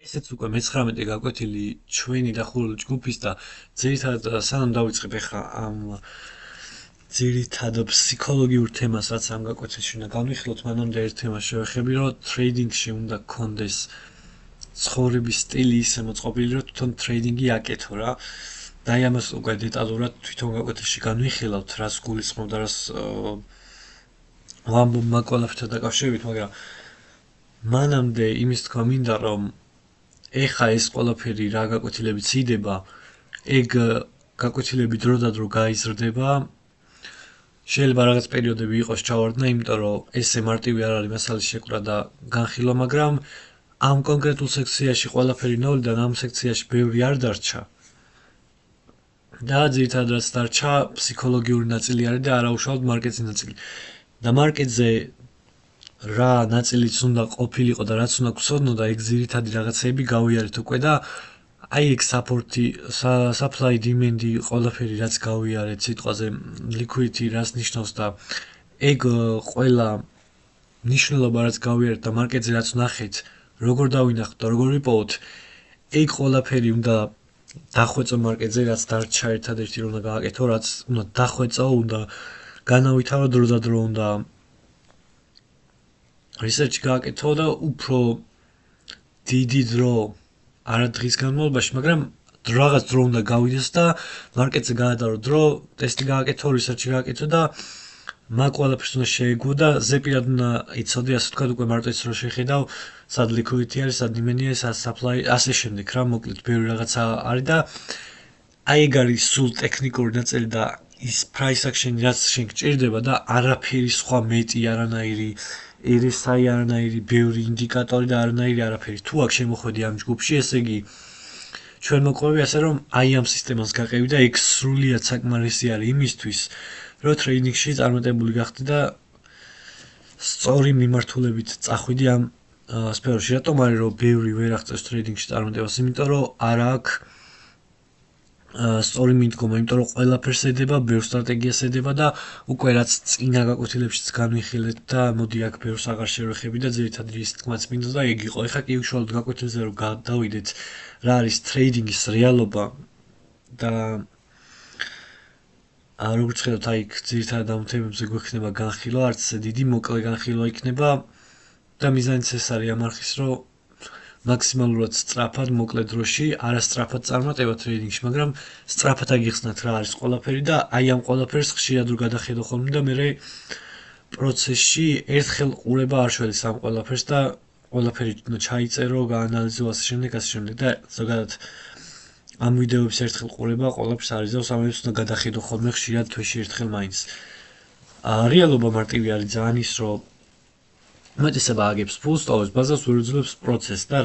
ესეც უკვე მე-19 გაკვეთილი ჩვენი დახურული ჯგუფის და ძირითადად სანამ დავიწყებ ახლა ამ ძირითად ფსიქოლოგიურ თემას, რაც ამ გაკვეთილში უნდა განვიხილოთ, მანამდე ერთ თემას შევეხები, რომ ტრეიდინგში უნდა გქონდეს ცხოვრების სტილი ისე მოწყობილი, რომ თვითონ ტრეიდინგი აკეთო რა. და აი ამას უკვე დეტალურად თვითონ გაკვეთილში განვიხილავთ, რას გულისხმობ და რას ვამბობ მაგ ყველაფერთან დაკავშირებით, მაგრამ მანამდე იმის თქვა მინდა, რომ ეხა ეს ყველაფერი რა გაკვეთილებიც იდება, ეგ გაკვეთილები დრო და დრო გაიზრდება. შეიძლება რაღაც პერიოდები იყოს ჩავარდნა, იმიტომ რომ ესე მარტივი არ არის მასალის შეკვრა და განხილვა, მაგრამ ამ კონკრეტულ სექციაში ყველაფერი ნოლიდან ამ სექციაში ბევრი არ დარჩა. და ძირითადად რაც დარჩა ფსიქოლოგიური ნაწილი არის და არაუშუალოდ მარკეტის ნაწილი. და მარკეტზე რა ნაწილიც უნდა ყოფილიყო და რაც უნდა გვცოდნო და ეგ ძირითადი რაღაცეები გავიარეთ უკვე და აი ეგ საპორტი, supply demand-ი, ყველაფერი რაც გავიარეთ სიტყვაზე liquidity რას ნიშნავს და ეგ ყველა ნიშნულობა რაც გავიარეთ და მარკეტზე რაც ვნახეთ, როგორ დავინახოთ და როგორ ვიპოვოთ, ეგ ყველაფერი უნდა დახვეწო მარკეტზე, რაც დარჩა ერთადერთი რომ უნდა გააკეთო, რაც უნდა დახვეწო, უნდა განავითარო დრო და დრო, უნდა research გააკეთო და უფრო დიდი დრო, არა დღის განმავლობაში, მაგრამ რაღაც დრო უნდა გავიდეს და მარკეტზე გაადარო დრო, ტესტი გააკეთო, research გააკეთო და მაგ ყველაფერს უნდა შეეგო და ზეპირად უნდა იცოდე, ასე ვთქვათ, უკვე მარტო ის რომ შეხედავ, სად liquidity არის, სად demand-ია, სად supply, ასე შემდეგ რა, მოკლედ ბევრი რაღაცა არის და აი ეგ არის სულ ტექნიკური ნაწილი და ის price action-ი რაც შენ გჭირდება და არაფერი სხვა მეტი, არანაირი RSI, არანაირი ბევრი ინდიკატორი და არანაირი არაფერი. თუ აქ შემოხვედი ამ ჯგუფში, ესე იგი ჩვენ მოყვები ასე რომ აი ამ სისტემას გაყევი და ეგ სრულიად საკმარისი არის იმისთვის, რომ ტრეიდინგში წარმატებული გახდე და სწორი მიმართულებით წახვიდი ამ სფეროში. რატომ არის რომ ბევრი ვერ აღწევს ტრეიდინგში წარმატებას? იმიტომ რომ არ აქვს სწორი მიდგომა, იმიტომ რომ ყველაფერს ედება, ბევრ სტრატეგიას ედება და უკვე რაც წინა გაკვეთილებშიც განვიხილეთ და მოდი აქ ბევრს აღარ შევეხები და ძირითადად ის თქმაც მინდა და ეგ იყო. ეხლა კი უშუალოდ გაკვეთილზე რომ გადავიდეთ, რა არის ტრეიდინგის რეალობა და როგორც ხედავთ, აი ძირითადად ამ თემებზე გვექნება განხილვა, არც ესე დიდი, მოკლე განხილვა იქნება და მიზანიც ეს არის ამ არხის, რომ მაქსიმალურად სწრაფად, მოკლე დროში, არა სწრაფად წარმატება ტრეიდინგში, მაგრამ სწრაფად აგიხსნათ რა არის ყველაფერი და აი ამ ყველაფერს ხშირად რო გადახედო ხოლმე და მე პროცესში ერთხელ ყურება არ შველის ამ ყველაფერს და ყველაფერი ჩაიწერო, გაანალიზო ასე შემდეგ და ზოგადად ამ ვიდეოების ერთხელ ყურება ყველაფერს არიზავს, ამებს უნდა გადახედო ხოლმე ხშირად თვეში ერთხელ მაინც. რეალობა მარტივი არის ძალიან ის, რომ უმეტესობა აგებს ფულს, ტოვებს ბაზას, ვერ უძლებს პროცესს და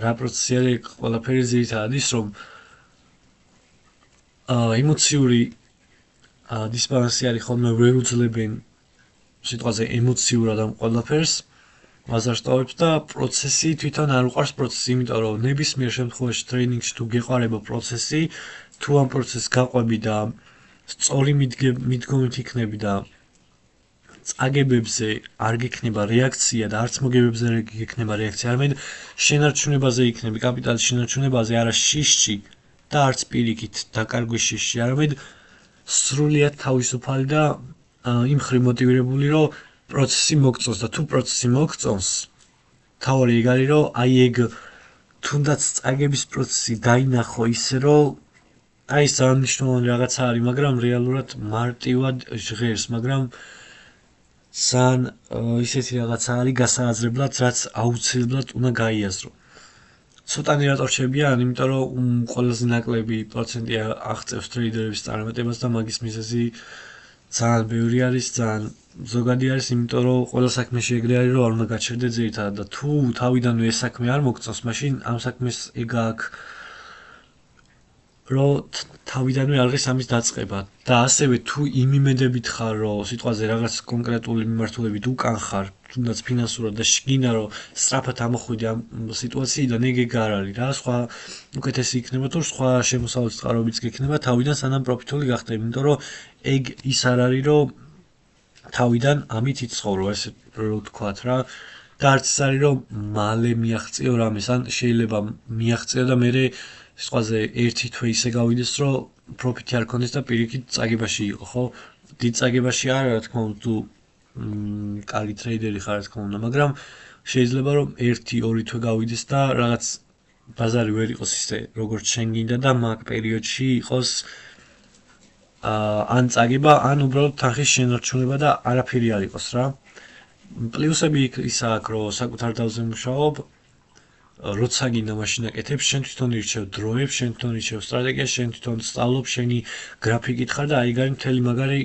რა პროცესი არის ყველაფერი ძირითადად ის, რომ ემოციური დისბალანსი არის ხოლმე, ვერ უძლებენ სიტყვაზე ემოციურად ამ ყველაფერს, ბაზარს ტოვებს და პროცესი თვითონ არ უყვარს პროცესი, იმიტომ რომ ნებისმიერ შემთხვევაში ტრეიდინგში თუ გეყარება პროცესი, თუ ამ პროცესს გაყვები და სწორი მიდგომით იქნები და წაგებებზე არ გექნება რეაქცია და არც მოგებებზე არ გექნება რეაქცია, არამედ შენარჩუნებაზე იქნები, კაპიტალის შენარჩუნებაზე, არა შიშში და არც პირიქით დაკარგვის შიშში, არამედ სრულიად თავისუფალი და იმ მხრივ მოტივირებული, რომ პროცესი მოგწონს და თუ პროცესი მოგწონს, თავარი ეგ არის, რომ აი ეგ თუნდაც წაგების პროცესი დაინახო ისე, რომ აი ეს ძალიან მნიშვნელოვანი რაღაცა არის, მაგრამ რეალურად მარტივად ჟღერს, მაგრამ ძალიან ისეთი რაღაცა არის გასააზრებლად, რაც აუცილებლად უნდა გაიაზრო. ცოტანი რატო რჩებიან, იმიტომ რომ ყველაზე ნაკლები პროცენტი აღწევს ტრეიდერების წარმატებას და მაგის მიზეზი ძალიან ბევრი არის, ძალიან ზოგადი არის, იმიტომ რომ ყველა საქმეში ეგრე არის, რომ არ უნდა გაჩერდე ძირითადად და თუ თავიდანვე ეს საქმე არ მოგწონს, მაშინ ამ საქმეს ეგ აქვს, რომ თავიდანვე არ ღირს ამის დაწყება და ასევე თუ იმიმედებით ხარ, რომ სიტყვაზე რაღაც კონკრეტული მიმართულებით უკან ხარ, თუნდაც ფინანსურად და შეგინდა რომ სწრაფად ამოხვიდე ამ სიტუაციიდან, ეგ არ არის რა, სხვა უკეთესი იქნება თუ სხვა შემოსავლის წყაროებიც გექნება თავიდან სანამ პროფიტული გახდები, იმიტომ რომ ეგ ის არ არის, რომ თავიდან ამით იცხოვრო, ესე რო ვთქვათ რა, და არც ის არის რომ მალე მიაღწიო რამეს, ან შეიძლება მიაღწიო და მე სხვაზე ერთი თვე ისე გავიდეს, რომ პროფიტი არ ქონდეს და პირიქით წაგებაში იყო, ხო? დიდ წაგებაში არა, რა თქმა უნდა, თუ კარგი ტრეიდერი ხარ, რა თქმა უნდა, მაგრამ შეიძლება რომ 1-2 თვე გავიდეს და რაღაც ბაზარი ვერ იყოს ისე, როგორც შენ გინდა და მაგ პერიოდში იყოს ან წაგება, ან უბრალოდ თანხის შენარჩუნება და არაფერი არ იყოს რა. პლუსები ის აქვს, რომ საკუთარ თავზე მუშაობ, როცა გინდა მაშინ აკეთებ, შენ თვითონ ირჩევ დროებს, შენ თვითონ ირჩევ სტრატეგიას, შენ თვითონ სწავლობ, შენი გრაფიკით ხარ და აი გარი მთელი მაგარი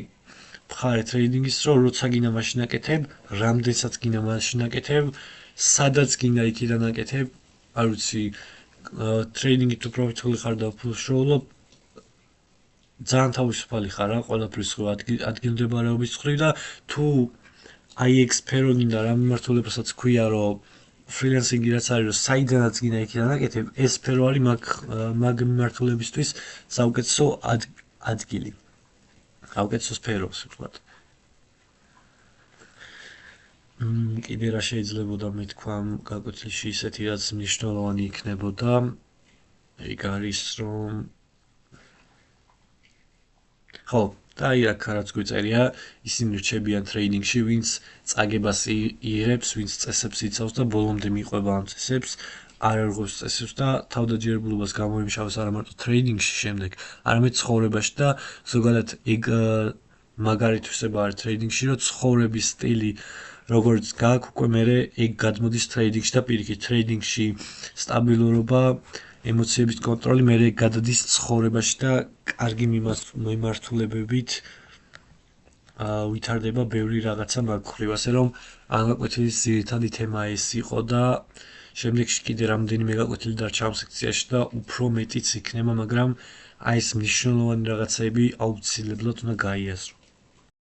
მხარე ტრეიდინგის, რომ როცა გინდა მაშინ აკეთებ, რამდენსაც გინდა მაშინ აკეთებ, სადაც გინდა იქიდან აკეთებ, არ ვიცი, ტრეიდინგით თუ პროფიტული ხარ და უშუალოდ ძალიან თავისუფალი ხარ რა, ყველაფრის ადგილმდებარეობის მხრივ და თუ აი ეგ სფერო გინდა რა მიმართულებასაც ქვია, რომ ფრილანსინგი რაც არის, რომ საიდანაც გინდა იქიდან აკეთებ, ეს სფერო არის მაგ მიმართულებისთვის საუკეთესო ადგილი. საუკეთესო სფერო, ასე ვთქვათ. კიდე რა შეიძლებოდა მეთქვა გაკვეთილში ისეთი რაც მნიშვნელოვანი იქნებოდა, ეგ არის რომ ხო, და აი აქ რაც გვიწერია, ისინი რჩებიან ტრეიდინგში, ვინც წაგებას იღებს, ვინც წესებს იცავს და ბოლომდე მიყვება ამ წესებს, არ ერღვევს წესებს და თავდაჯერებულობას გამოიმშავებს არა მარტო ტრეიდინგში შემდეგ, არამედ ცხოვრებაში და ზოგადად ეგ მაგარი თვისება არის ტრეიდინგში, რომ ცხოვრების სტილი როგორც გააქვს, უკვე მერე ეგ გადმოდის ტრეიდინგში და პირიქით ტრეიდინგში სტაბილურობა, ემოციების კონტროლი მერე გადადის ცხოვრებაში და კარგი მიმართულებებით ვითარდება ბევრი რაღაცა მაგ მხრივ, ასე რომ ამ გაკვეთილის ძირითადი თემა ეს იყო და შემდეგში კიდე რამდენიმე გაკვეთილი დარჩა ამ სექციაში და უფრო მეტიც იქნება, მაგრამ აი ეს მნიშვნელოვანი რაღაცები აუცილებლად უნდა გაიაზრო.